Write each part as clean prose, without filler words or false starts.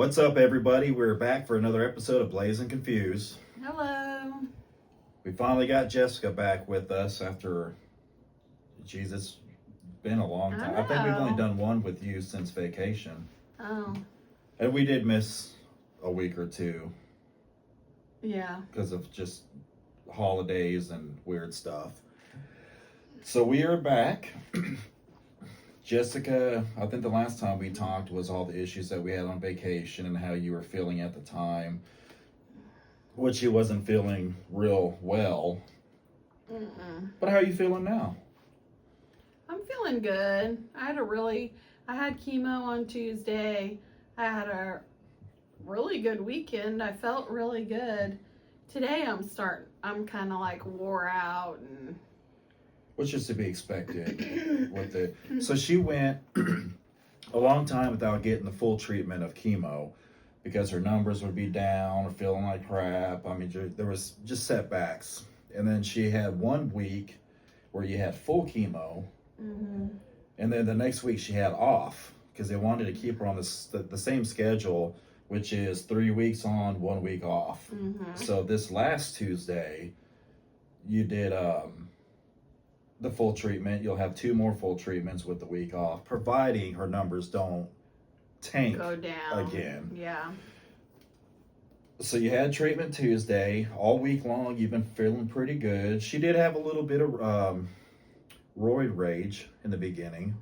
What's up, everybody? We're back for another episode of Blaze and Confused. Hello. We finally got Jessica back with us after, geez, it's been a long time. I think we've only done one with you since vacation. Oh. And we did miss a week or two Yeah. because of just holidays and weird stuff. So we are back. Jessica, I think the last time we talked was all the issues that we had on vacation and how you were feeling at the time, which you wasn't feeling real well. But how are you feeling now? I'm feeling good. I had chemo on Tuesday. I had a really good weekend. I felt really good. Today I'm kind of like wore out and Which is to be expected with it. So she went a long time without getting the full treatment of chemo because her numbers would be down or feeling like crap. I mean, there was just setbacks. And then she had 1 week where you had full chemo. And then the next week she had off because they wanted to keep her on the same schedule, which is 3 weeks on, 1 week off. So this last Tuesday, you did the full treatment. You'll have 2 more full treatments with the week off, providing her numbers don't tank go down again. Yeah. So you had treatment Tuesday. All week long, you've been feeling pretty good. She did have a little bit of roid rage in the beginning.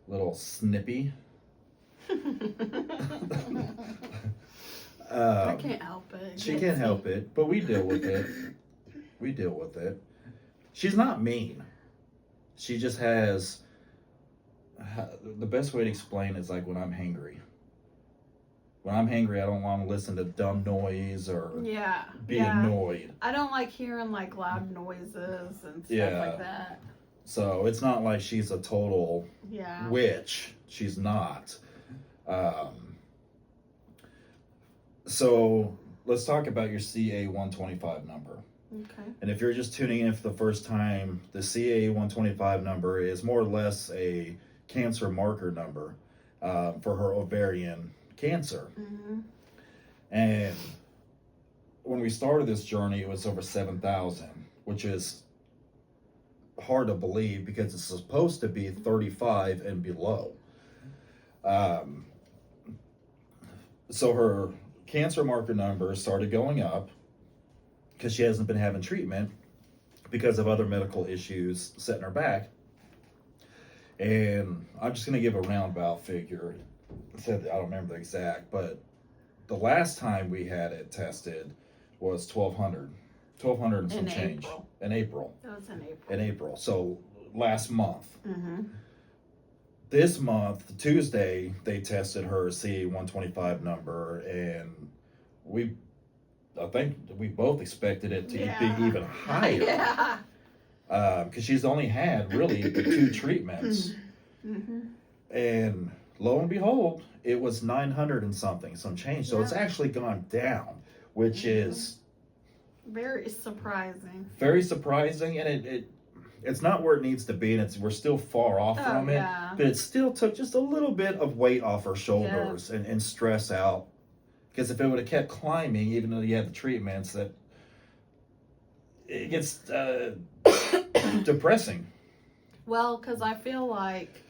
A little snippy. I can't help it. She can't help it, but we deal with it. We deal with it. She's not mean. She just has, the best way to explain is like when I'm hangry. When I'm hangry, I don't want to listen to dumb noise or be annoyed. I don't like hearing like loud noises and stuff like that. So it's not like she's a total witch. She's not. So let's talk about your CA125 number. Okay. And if you're just tuning in for the first time, the CA125 number is more or less a cancer marker number for her ovarian cancer. And when we started this journey, it was over 7,000, which is hard to believe because it's supposed to be 35 and below. So her cancer marker number started going up because she hasn't been having treatment because of other medical issues setting her back. And I'm just going to give a roundabout figure. I don't remember the exact, but the last time we had it tested was 1,200 and some change. In April. That was in April. In April. So last month. This month, Tuesday, they tested her CA125 number, and I think we both expected it to be even higher. Because she's only had really the 2 treatments. And lo and behold, it was 900 and some change. So it's actually gone down, which is very surprising. Very surprising, and it's not where it needs to be, and we're still far off from it. But it still took just a little bit of weight off her shoulders and stress out. Because if it would have kept climbing, even though you had the treatments, that it gets depressing. Well, because I feel like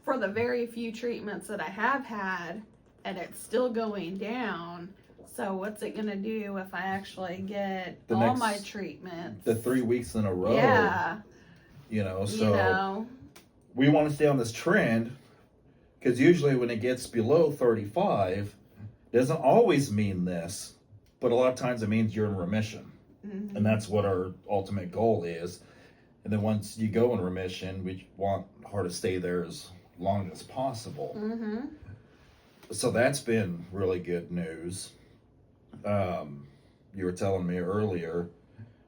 for the very few treatments that I have had, and it's still going down, so what's it going to do if I actually get all my treatments? The 3 weeks in a row. Yeah. So we want to stay on this trend. Because usually when it gets below 35, it doesn't always mean this, but a lot of times it means you're in remission. And that's what our ultimate goal is. And then once you go in remission, we want her to stay there as long as possible. So that's been really good news. You were telling me earlier,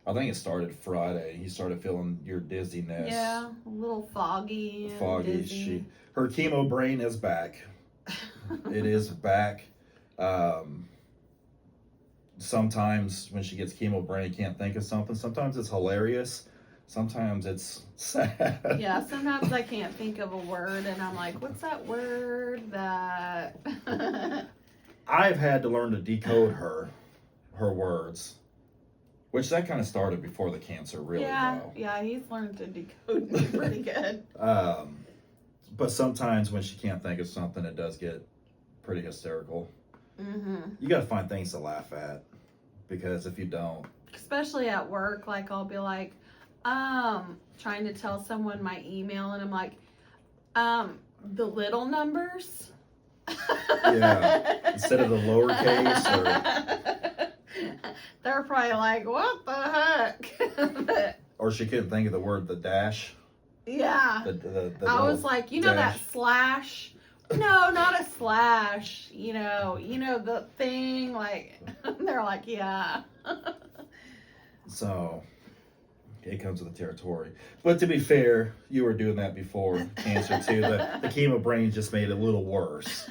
I think it started Friday. You started feeling your dizziness. Yeah, a little foggy. Dizzy. Her chemo brain is back. It is back. Sometimes when she gets chemo brain, can't think of something. Sometimes it's hilarious. Sometimes it's sad. Yeah, sometimes I can't think of a word and I'm like, what's that word that I've had to learn to decode her words, which that kind of started before the cancer, really. Yeah, Though. yeah, he's learned to decode me pretty good. But sometimes when she can't think of something, it does get pretty hysterical. Mm-hmm. You got to find things to laugh at, because if you don't, Especially at work, like I'll be like, trying to tell someone my email, and I'm like, the little numbers. Yeah, instead of the lowercase, or they're probably like, what the heck? or she couldn't think of the word the dash. Yeah. The I was like, you know dash. that slash? No, not a slash. You know the thing. Like, they're like, yeah. So it comes with the territory. But to be fair, you were doing that before cancer too. The chemo brain just made it a little worse.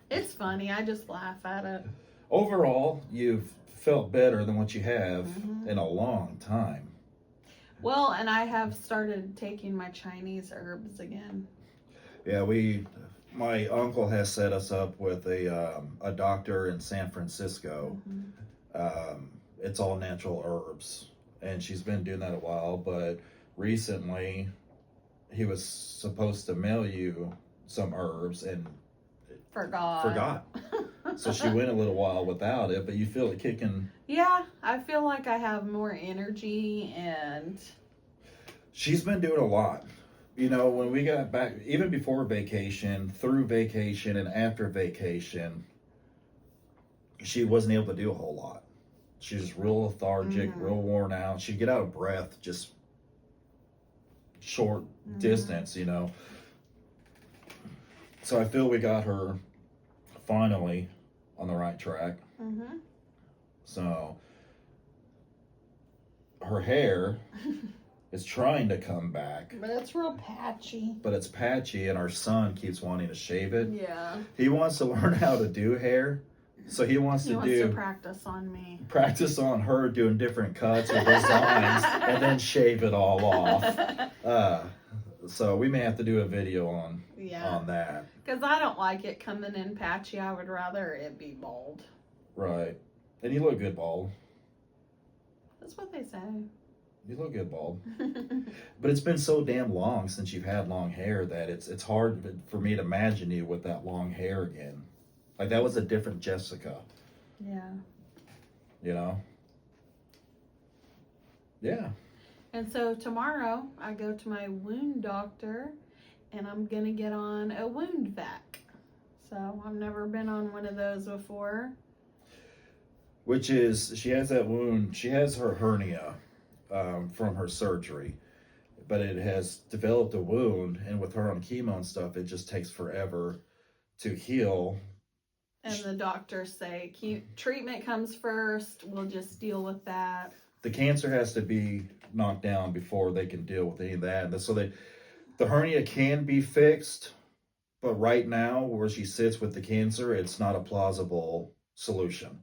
It's funny. I just laugh at it. Overall, you've felt better than what you have Mhm. in a long time. Well, and I have started taking my Chinese herbs again. Yeah, my uncle has set us up with a doctor in San Francisco. Mm-hmm. It's all natural herbs, and she's been doing that a while. But recently, he was supposed to mail you some herbs and forgot. So she went a little while without it, but you feel it kicking. Yeah, I feel like I have more energy, and She's been doing a lot. You know, when we got back, even before vacation, through vacation, and after vacation, she wasn't able to do a whole lot. She was real lethargic, Mhm. real worn out. She'd get out of breath just short Mhm. distance, you know. So I feel we got her finally on the right track. Mm-hmm. So her hair is trying to come back, But it's real patchy. but it's patchy, and our son keeps wanting to shave it. Yeah. He wants to learn how to do hair, so he wants to practice on me. practice on her doing different cuts or designs, and then shave it all off. So we may have to do a video on that. Because I don't like it coming in patchy. I would rather it be bald. Right. And you look good bald. That's what they say. You look good bald. But it's been so damn long since you've had long hair that it's hard for me to imagine you with that long hair again. Like, that was a different Jessica, Yeah. you know? Yeah. And so tomorrow I go to my wound doctor, and I'm going to get on a wound vac. So I've never been on one of those before. Which is, she has that wound. She has her hernia from her surgery, but it has developed a wound, and with her on chemo and stuff, it just takes forever to heal. And the doctors say treatment comes first. We'll just deal with that. The cancer has to be knocked down before they can deal with any of that. So the hernia can be fixed, but right now, where she sits with the cancer, it's not a plausible solution.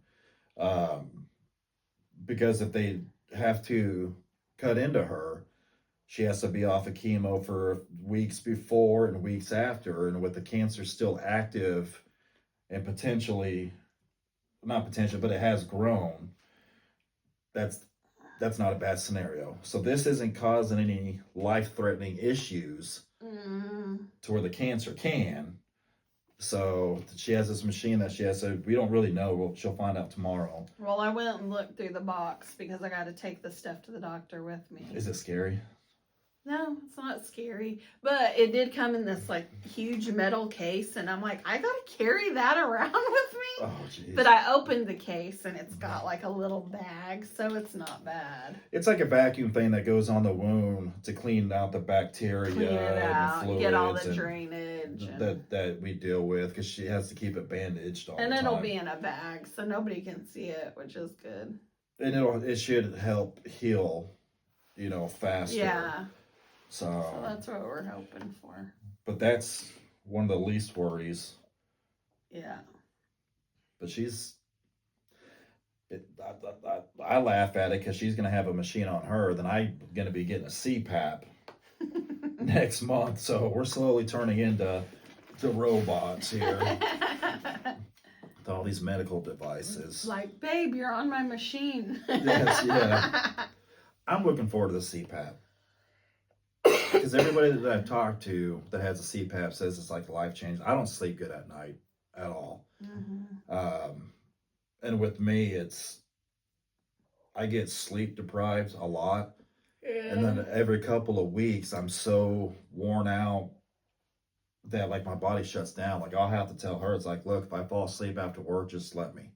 Because if they have to cut into her, she has to be off of chemo for weeks before and weeks after, and with the cancer still active and not potential, but it has grown, that's not a bad scenario. So this isn't causing any life-threatening issues to where the cancer can. So she has this machine that she has. So we don't really know. Well, she'll find out tomorrow. Well, I went and looked through the box because I got to take the stuff to the doctor with me. Is it scary? No, it's not scary. But it did come in this like huge metal case, and I'm like, I gotta carry that around with me. Oh, jeez. But I opened the case, and it's got like a little bag, so it's not bad. It's like a vacuum thing that goes on the wound to clean out the bacteria Clean it and out, the fluids get all the and drainage. And that we deal with, because she has to keep it bandaged all the time. and it'll be in a bag, so nobody can see it, which is good. And it should help heal, faster. Yeah. So That's what we're hoping for. But that's one of the least worries. Yeah. But she's I laugh at it because she's going to have a machine on her. Then I'm going to be getting a CPAP next month. So we're slowly turning into robots here with all these medical devices. Like, babe, you're on my machine. Yes, yeah. I'm looking forward to the CPAP. Because everybody that I've talked to that has a CPAP says it's like life changing. I don't sleep good at night at all. And with me, I get sleep deprived a lot. And then every couple of weeks, I'm so worn out that like my body shuts down. Like I'll have to tell her, it's like, look, if I fall asleep after work, just let me.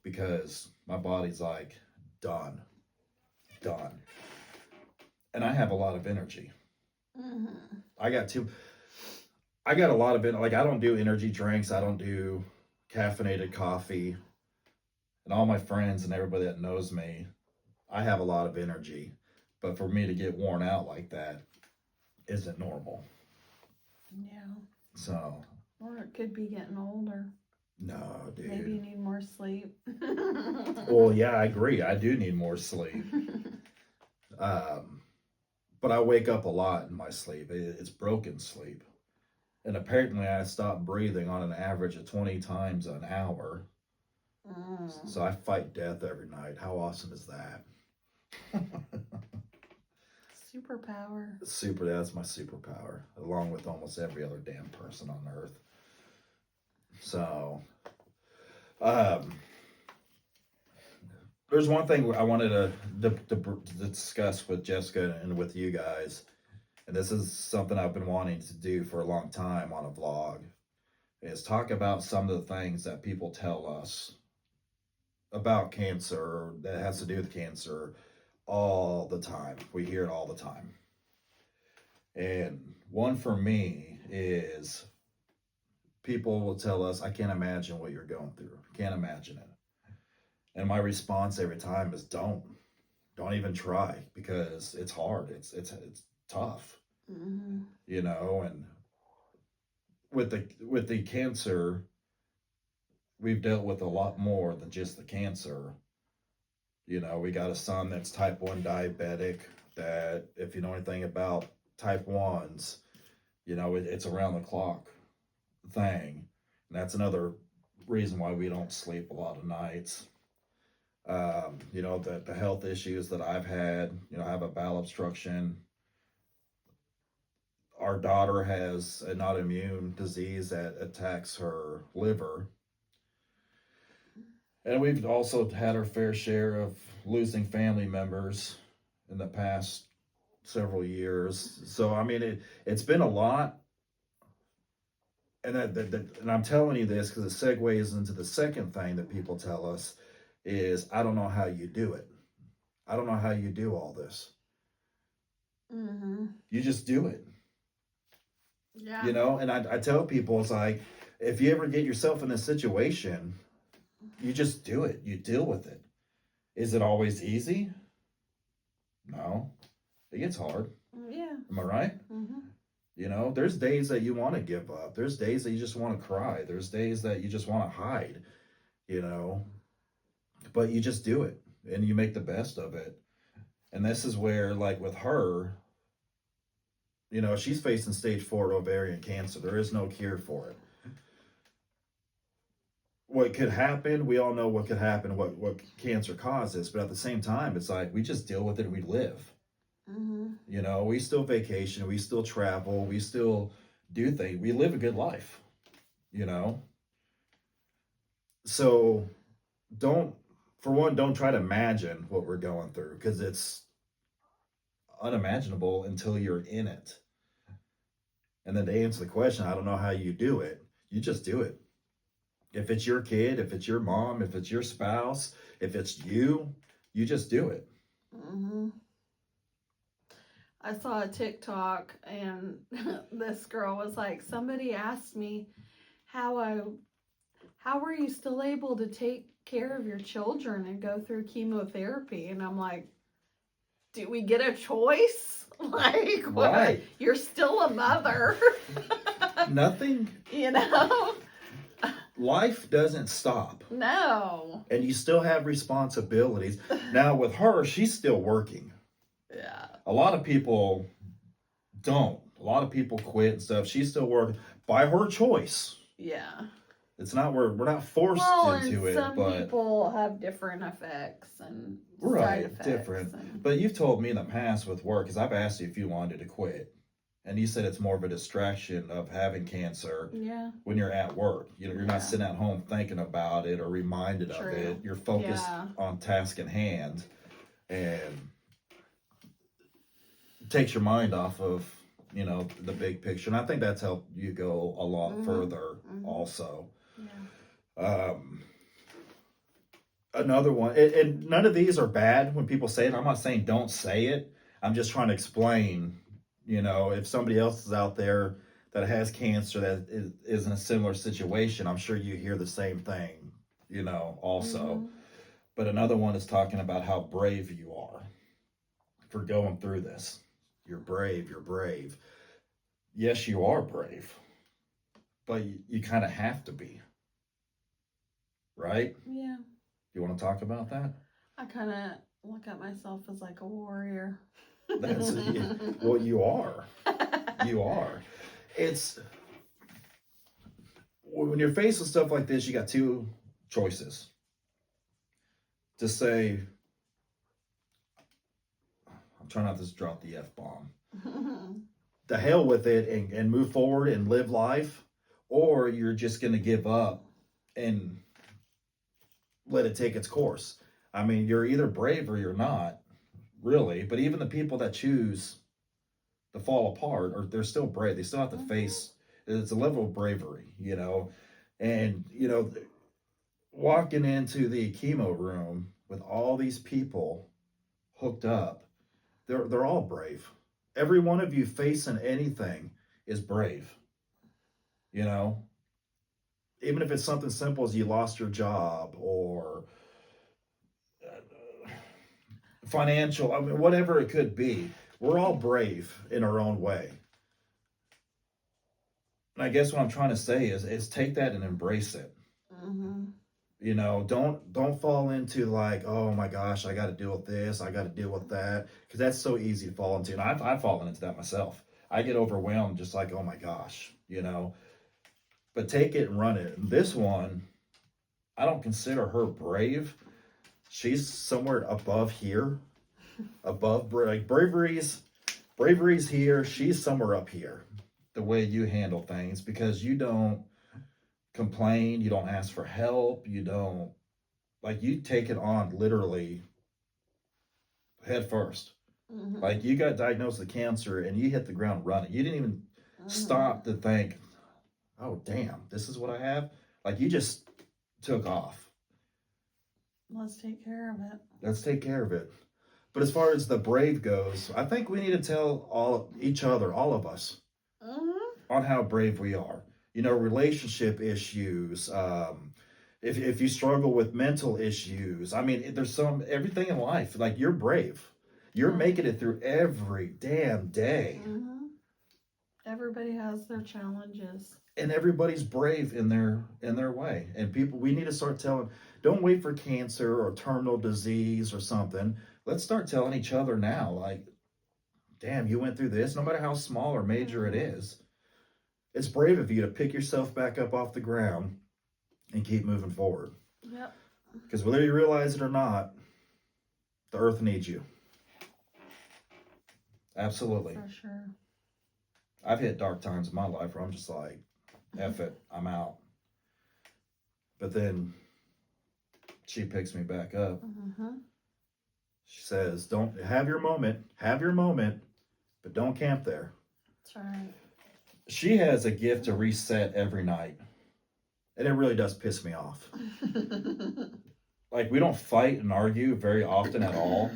Because my body's like, done. And I have a lot of energy. I got a lot of it. Like I don't do energy drinks. I don't do caffeinated coffee. And all my friends and everybody that knows me, I have a lot of energy. But for me to get worn out like that isn't normal. Yeah. So. Or it could be getting older. No, dude. Maybe you need more sleep. Well, yeah, I agree. I do need more sleep. But I wake up a lot in my sleep. It's broken sleep. And apparently I stop breathing on an average of 20 times an hour. So I fight death every night. How awesome is that? Superpower. That's my superpower, along with almost every other damn person on earth. So, there's one thing I wanted to discuss with Jessica and with you guys, and this is something I've been wanting to do for a long time on a vlog, is talk about some of the things that people tell us about cancer that has to do with cancer all the time. We hear it all the time. And one for me is people will tell us, I can't imagine what you're going through. Can't imagine it. And my response every time is don't even try, because it's hard. It's tough. You know, and with the cancer, we've dealt with a lot more than just the cancer. You know, we got a son that's type 1 diabetic, that if you know anything about type 1s, you know, it's around the clock thing. And that's another reason why we don't sleep a lot of nights. You know, the health issues that I've had, you know, I have a bowel obstruction. Our daughter has an autoimmune disease that attacks her liver. And we've also had our fair share of losing family members in the past several years. So, I mean, it's been a lot. And and I'm telling you this because it segues into the second thing that people tell us is, I don't know how you do it. I don't know how you do all this. You just do it. Yeah. You know, and I tell people, it's like, if you ever get yourself in a situation, you just do it. You deal with it. Is it always easy? No. It gets hard. Yeah. Am I right? You know, there's days that you want to give up. There's days that you just want to cry. There's days that you just want to hide, you know. But you just do it, and you make the best of it. And this is where, like with her, you know, she's facing stage 4 ovarian cancer. There is no cure for it. What could happen, we all know what could happen, what cancer causes, but at the same time, it's like, we just deal with it, we live. You know, we still vacation, we still travel, we still do things, we live a good life, you know? So, don't try to imagine what we're going through, because it's unimaginable until you're in it. And then to answer the question, I don't know how you do it, you just do it. If it's your kid, if it's your mom, if it's your spouse, if it's you just do it. I saw a TikTok, and this girl was like, somebody asked me how were you still able to take care of your children and go through chemotherapy? And I'm like, do we get a choice? Like, what? Right. You're still a mother. Nothing. You know? life doesn't stop. No. And you still have responsibilities. Now, with her, she's still working. Yeah. A lot of people don't. A lot of people quit and stuff. She's still working by her choice. Yeah. It's not we're not forced into it, some but people have different effects and side right, effects different. and- But you've told me in the past with work, because I've asked you if you wanted to quit, and you said it's more of a distraction of having cancer Yeah. when you're at work. You're Yeah. not sitting at home thinking about it or reminded True. of it. You're focused Yeah. on task at hand, and it takes your mind off of the big picture. And I think that's helped you go a lot further also. Yeah. Another one, and none of these are bad when people say it. I'm not saying don't say it. I'm just trying to explain, if somebody else is out there that has cancer that is in a similar situation, I'm sure you hear the same thing, also. But another one is talking about how brave you are for going through this. You're brave, you're brave. Yes, you are brave, but you kind of have to be. Right? Yeah. You want to talk about that? I kind of look at myself as like a warrior. That's well, you are. You are. It's when you're faced with stuff like this, you got two choices. To say, I'm trying not to drop the F-bomb. The hell with it and move forward and live life, or you're just going to give up and let it take its course. I mean, you're either brave or you're not, really. But even the people that choose to fall apart, or they're still brave. They still have to face. It's a level of bravery, and walking into the chemo room with all these people hooked up, they're all brave. Every one of you facing anything is brave. Even if it's something simple as you lost your job or financial, I mean, whatever it could be, we're all brave in our own way. And I guess what I'm trying to say is take that and embrace it. Don't fall into like, oh my gosh, I got to deal with this, I got to deal with that, because that's so easy to fall into. And I've fallen into that myself. I get overwhelmed, just like, oh my gosh, But take it and run it. And this one, I don't consider her brave. She's somewhere above here, above like bravery's here. She's somewhere up here. The way you handle things, because you don't complain, you don't ask for help, you don't you take it on literally head first. Like you got diagnosed with cancer and you hit the ground running. You didn't even stop to think, oh damn, this is what I have. Like you just took off. Let's take care of it. Let's take care of it. But as far as the brave goes, I think we need to tell each other, all of us, on how brave we are. Relationship issues. If you struggle with mental issues, I mean, there's everything in life. Like you're brave. You're making it through every damn day. Everybody has their challenges. And everybody's brave in their way. And we need to start telling, don't wait for cancer or terminal disease or something. Let's start telling each other now, like, damn, you went through this, no matter how small or major it is. It's brave of you to pick yourself back up off the ground and keep moving forward. Yep. Because whether you realize it or not, the earth needs you. Absolutely. For sure. I've hit dark times in my life where I'm just like, F it, I'm out. But then she picks me back up. She says, don't have your moment, but don't camp there. That's right. She has a gift to reset every night. And it really does piss me off. Like, we don't fight and argue very often at all.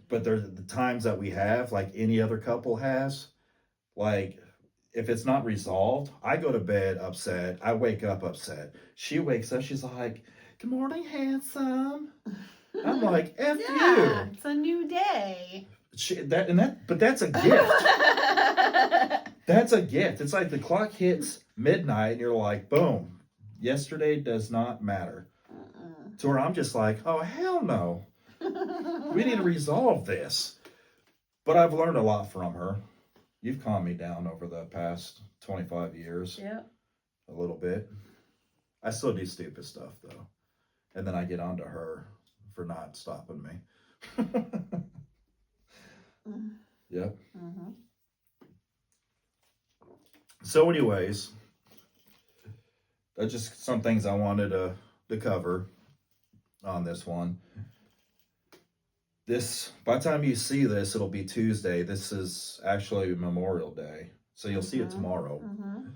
But there's the times that we have, like any other couple has. Like, if it's not resolved, I go to bed upset. I wake up upset. She wakes up, she's like, good morning, handsome. I'm like, F you. It's a new day. But that's a gift. That's a gift. It's like the clock hits midnight and you're like, boom, Yesterday does not matter. To where I'm just like, oh, hell no. We need to resolve this. But I've learned a lot from her. You've calmed me down over the past 25 years. Yep. A little bit. I still do stupid stuff, though. And then I get onto her for not stopping me. Yep. Mm-hmm. So anyways, that's just some things I wanted to cover on this one. By the time you see this, it'll be Tuesday. This is actually Memorial Day. So you'll see it tomorrow. Mm-hmm.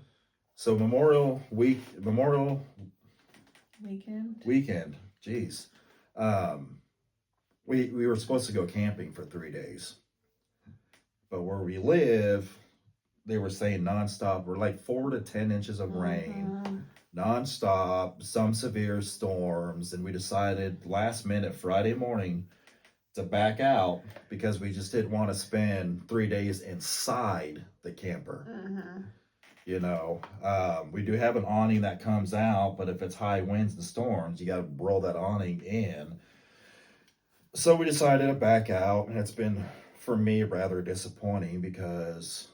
So Memorial Weekend. Jeez. We were supposed to go camping for 3 days. But where we live, they were saying nonstop. We're like 4 to 10 inches of rain, nonstop, some severe storms. And we decided last minute Friday morning to back out because we just didn't want to spend 3 days inside the camper. Mm-hmm. You know, we do have an awning that comes out, but if it's high winds and storms, you got to roll that awning in. So we decided to back out, and it's been, for me, rather disappointing because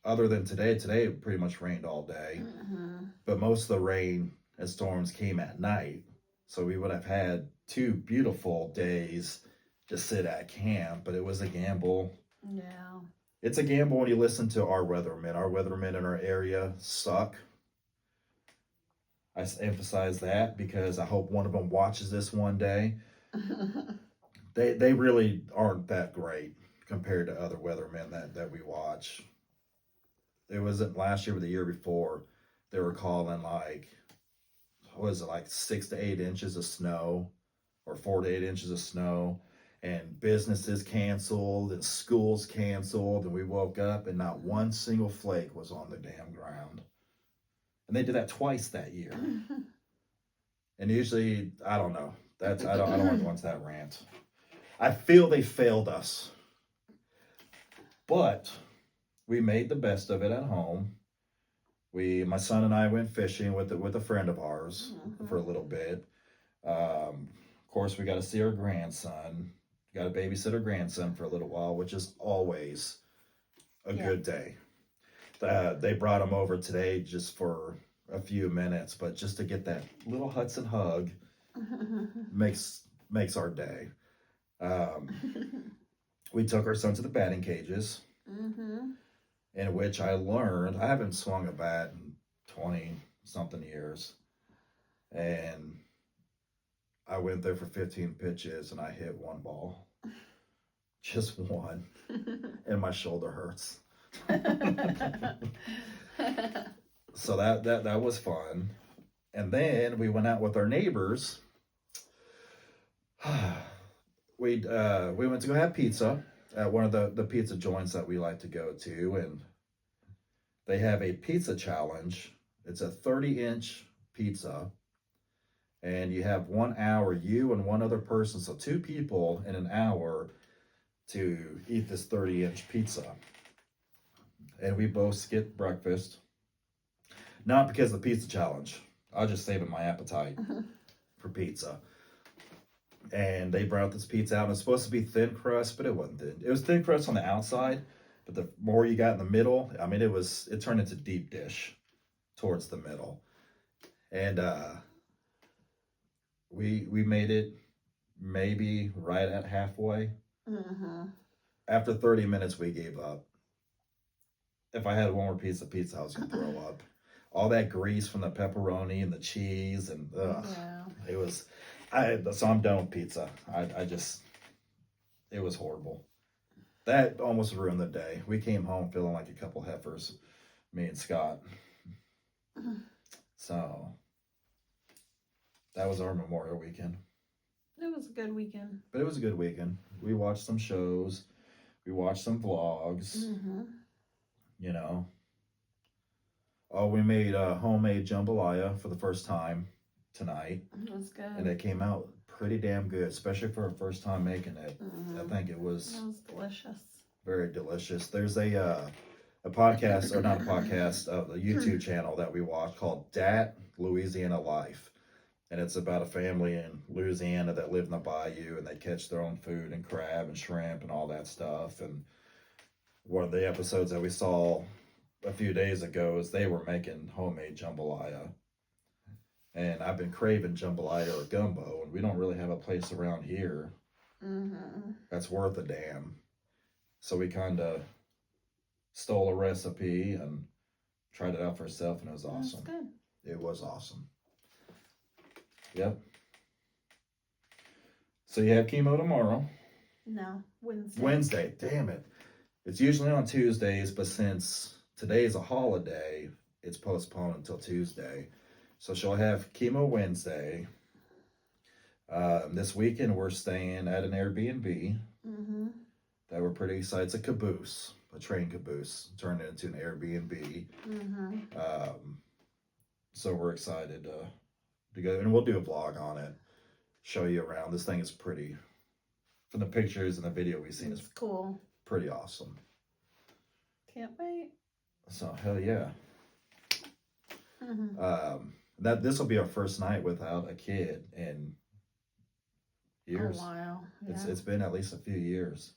other than today it pretty much rained all day. Mm-hmm. But most of the rain and storms came at night. So we would have had 2 beautiful days to sit at camp, but it was a gamble. Yeah. It's a gamble when you listen to our weathermen. Our weathermen in our area suck. I emphasize that because I hope one of them watches this one day. They really aren't that great compared to other weathermen that we watch. It wasn't last year or the year before. They were calling like 6 to 8 inches of snow or 4 to 8 inches of snow. And businesses canceled and schools canceled, and we woke up and not one single flake was on the damn ground. And they did that twice that year. And usually, I don't know. I don't want to go into that rant. I feel they failed us. But we made the best of it at home. My son and I went fishing with a friend of ours for a little bit. Of course, we got to see our grandson. Got to babysit our grandson for a little while, which is always a good day. They brought him over today just for a few minutes, but just to get that little Hudson hug makes our day. We took our son to the batting cages, in which I learned I haven't swung a bat in 20-something years, and I went there for 15 pitches and I hit 1 ball. Just 1. And my shoulder hurts. So that was fun. And then we went out with our neighbors. We went to go have pizza at one of the pizza joints that we like to go to, and they have a pizza challenge. It's a 30-inch pizza. And you have 1 hour, you and one other person, so 2 people in an hour to eat this 30-inch pizza. And we both skipped breakfast. Not because of the pizza challenge. I was just saving my appetite for pizza. And they brought this pizza out. And it's supposed to be thin crust, but it wasn't thin. It was thin crust on the outside, but the more you got in the middle, I mean, it turned into deep dish towards the middle. And we made it maybe right at halfway. After 30 minutes, we gave up. If I had one more piece of pizza, I was going to throw up. All that grease from the pepperoni and the cheese, and it was. So I'm done with pizza. It was horrible. That almost ruined the day. We came home feeling like a couple heifers, me and Scott. So that was our Memorial weekend. It was a good weekend. But it was a good weekend. We watched some shows. We watched some vlogs. You know. Oh, we made a homemade jambalaya for the first time tonight. It was good. And it came out pretty damn good, especially for our first time making it. I think it was delicious. Very delicious. There's a podcast, or not a podcast, a YouTube channel that we watch called Dat Louisiana Life. And it's about a family in Louisiana that live in the bayou, and they catch their own food and crab and shrimp and all that stuff. And one of the episodes that we saw a few days ago is they were making homemade jambalaya. And I've been craving jambalaya or gumbo, and we don't really have a place around here that's worth a damn. So we kind of stole a recipe and tried it out for ourselves, and it was awesome. That's good. It was awesome. Yep. So you have chemo tomorrow. No, Wednesday. Wednesday. Damn it. It's usually on Tuesdays, but since today is a holiday, it's postponed until Tuesday. So she'll have chemo Wednesday. This weekend we're staying at an Airbnb that we're pretty excited. It's a caboose, a train caboose, turned it into an Airbnb. So we're excited to go, and we'll do a vlog on it, show you around. This thing is pretty, from the pictures and the video we've seen, It's cool. pretty awesome. Can't wait. So hell yeah. That this will be our first night without a kid in years. Oh, wow. Yeah. It's been at least a few years.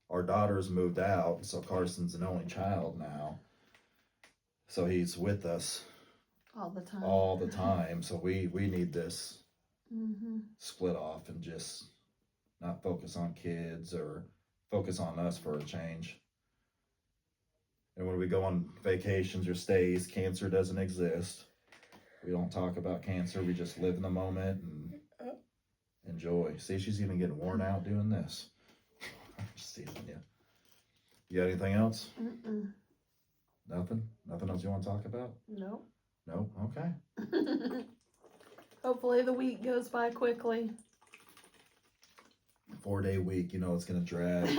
Our daughter's moved out, so Carson's an only child now. So he's with us all the time. So we need this split off and just not focus on kids or focus on us for a change. And when we go on vacations or stays, cancer doesn't exist. We don't talk about cancer. We just live in the moment and enjoy. See, she's even getting worn out doing this. I'm just teasing you. You got anything else? Nothing? Nothing else you want to talk about? Nope. No? Okay. Hopefully the week goes by quickly. 4-day week, you know it's going to drag.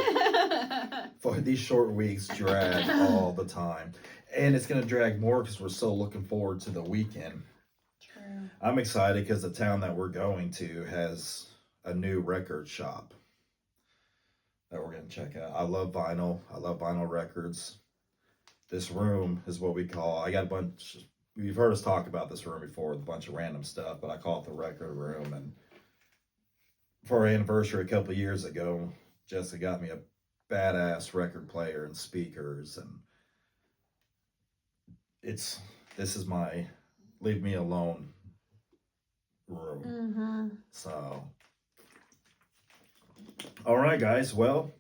For these short weeks drag all the time. And it's going to drag more because we're so looking forward to the weekend. True. I'm excited because the town that we're going to has a new record shop that we're going to check out. I love vinyl. I love vinyl records. This room is what we call, I got a bunch, you've heard us talk about this room before with a bunch of random stuff, but I call it the record room. And for our anniversary a couple of years ago, Jessica got me a badass record player and speakers, and this is my leave me alone room. So, all right, guys. Well,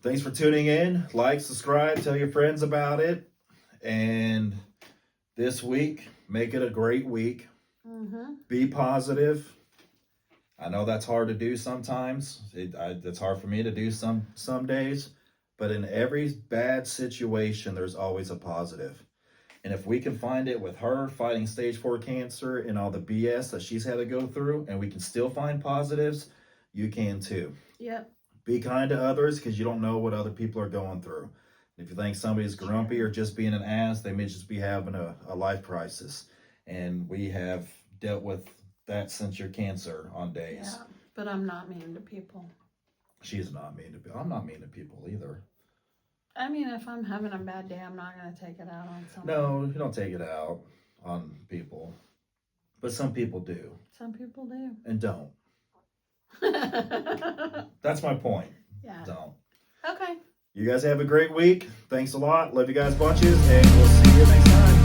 thanks for tuning in. Like, subscribe, tell your friends about it. And this week, make it a great week. Be positive. I know that's hard to do sometimes. It's hard for me to do some days. But in every bad situation, there's always a positive. And if we can find it with her fighting stage 4 cancer and all the BS that she's had to go through, and we can still find positives, you can too. Yep. Be kind to others because you don't know what other people are going through. If you think somebody's grumpy or just being an ass, they may just be having a life crisis. And we have dealt with that since your cancer on days. Yeah, but I'm not mean to people. She's not mean to people. I'm not mean to people either. I mean, if I'm having a bad day, I'm not going to take it out on someone. No, you don't take it out on people. But some people do. Some people do. And don't. That's my point. Yeah. Don't. Okay. You guys have a great week. Thanks a lot. Love you guys bunches. And we'll see you next time.